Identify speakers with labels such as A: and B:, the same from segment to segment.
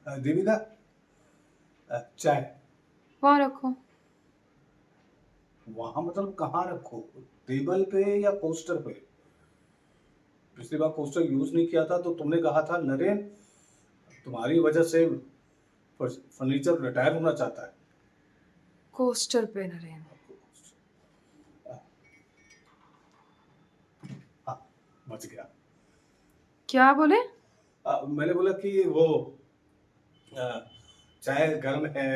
A: देविका, चाय।
B: वहाँ रखो।
A: वहां मतलब कहाँ रखो? टेबल पे या पोस्टर पे? पिछली बार पोस्टर यूज नहीं किया था तो तुमने कहा था नरेन तुम्हारी वजह से फर्नीचर रिटायर होना चाहता है।
B: कोस्टर पे नरेन।
A: हाँ, बच गया।
B: क्या बोले?
A: मैंने बोला कि वो अ, चाय गर्म है,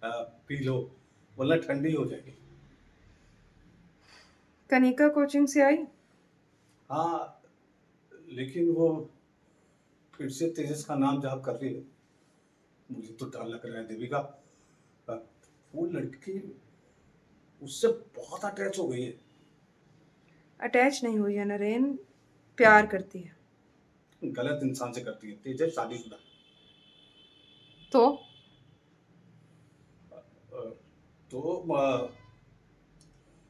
A: अ, पी लो वरना ठंडी हो जाएगी।
B: कनिका कोचिंग से आई?
A: हाँ, लेकिन वो फिर से तेजस का नाम जप कर रही है। मुझे तो डर लग रहा है देविका। अ, वो लड़की उससे बहुत अटैच हो गई है।
B: अटैच नहीं हुई है नरेन, प्यार करती है।
A: गलत इंसान से करती है। तेजस शादीशुदा
B: तो
A: है। तो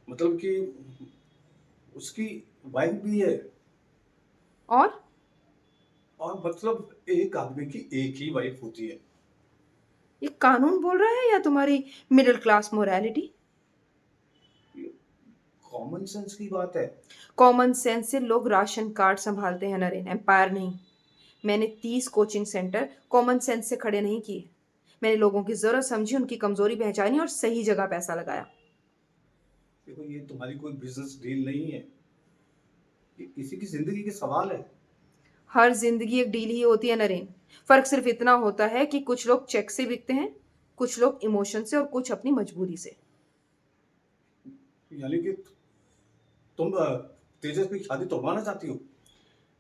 A: मतलब कि उसकी वाइफ भी है।
B: और
A: और मतलब एक आदमी की एक ही वाइफ होती है।
B: ये कानून बोल रहा है या तुम्हारी middle class morality?
A: Common sense की बात है।
B: कॉमन सेंस से लोग राशन कार्ड संभालते हैं नरेन, एम्पायर नहीं। मैंने 30 कोचिंग सेंटर कॉमन सेंस से खड़े नहीं किए। मैंने लोगों की जरूरत समझी, उनकी कमजोरी पहचानी और सही जगह पैसा लगाया।
A: देखो, ये तुम्हारी कोई बिजनेस डील नहीं है, ये किसी की जिंदगी के सवाल है।
B: हर जिंदगी एक डील ही होती है नरेन। फर्क सिर्फ इतना होता है कि कुछ लोग चेक से बिकते हैं, कुछ लोग इमोशन से और कुछ अपनी मजबूरी से।
A: यानी कि तुम तेजस की शादी तोड़वाना चाहती हो?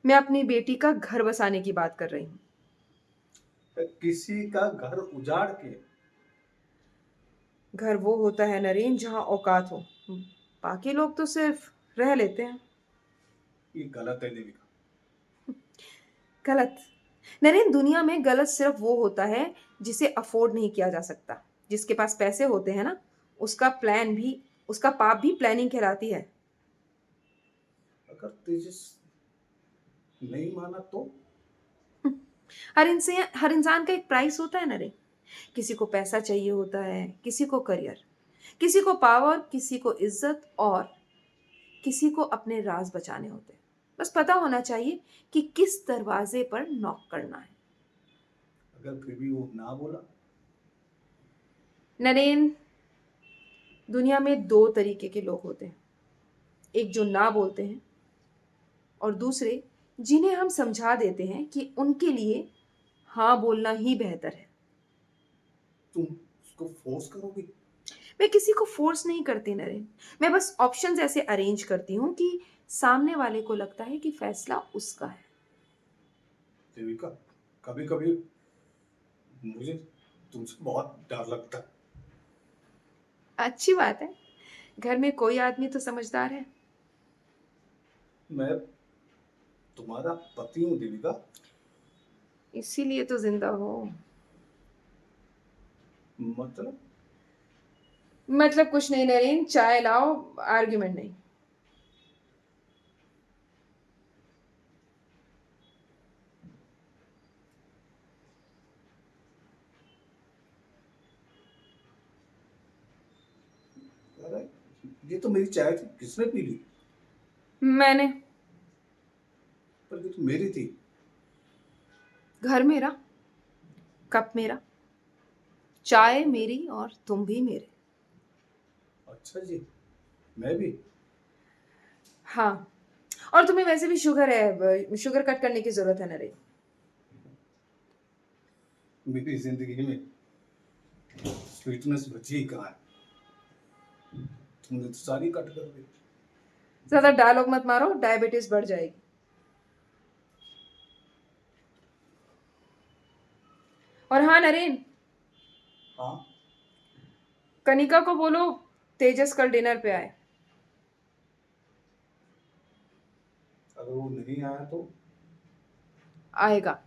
B: मैं अपनी बेटी का घर बसाने की बात कर रही हूँ।
A: किसी का घर उजाड़ के?
B: घर वो होता है नरेन जहाँ औकात हो। बाकी लोग तो सिर्फ रह लेते हैं।
A: ये गलत है देविका।
B: गलत? नरेन, दुनिया में गलत सिर्फ वो होता है जिसे अफोर्ड नहीं किया जा सकता। जिसके पास पैसे होते हैं ना, उसका प्लान भी, उसका पाप भी प्लानिंग कहलाती है।
A: अगर तेजस नहीं माना तो?
B: हर इंसान का एक प्राइस होता है नरेन। किसी को पैसा चाहिए होता है, किसी को करियर, किसी को पावर, किसी को इज्जत, और किसी को अपने राज बचाने होते हैं। बस पता होना चाहिए कि किस दरवाजे पर नॉक करना है।
A: अगर फिर भी वो ना बोला?
B: नरेन, दुनिया में दो तरीके के लोग होते हैं। एक जो ना बोलते हैं, और दूसरे जिन्हें हम समझा देते हैं कि उनके लिए हाँ बोलना ही बेहतर है।
A: तुम उसको फोर्स करोगी?
B: मैं किसी को फोर्स नहीं करती नरेन। मैं बस ऑप्शंस ऐसे अरेंज करती हूँ कि सामने वाले को लगता है कि फैसला उसका है।
A: देविका, कभी कभी मुझे तुमसे बहुत डर लगता है।
B: अच्छी बात है, घर में कोई आदमी तो समझदार है।
A: मैं तुम्हारा पति हूँ देविका।
B: इसीलिए तो जिंदा हो।
A: मतलब?
B: मतलब कुछ नहीं नरेन, चाय लाओ, आर्ग्यूमेंट नहीं।
A: अरे, ये तो मेरी चाय थी, किसने पी ली?
B: मैंने।
A: पर ये तो मेरी थी।
B: घर मेरा, कप मेरा, चाय मेरी और तुम भी मेरे।
A: अच्छा जी, मैं भी।
B: हाँ, और तुम्हें वैसे भी शुगर है, शुगर कट करने की जरूरत है नरेन।
A: मेरी जिंदगी में स्वीटनेस बची ही कहाँ है? तुमने तो सारी कट कर दी।
B: ज्यादा डायलॉग मत मारो, डायबिटीज बढ़ जाएगी। और हाँ नरेन,
A: हाँ?
B: कनिका को बोलो तेजस कल डिनर पे आए।
A: अगर वो नहीं आया तो?
B: आएगा।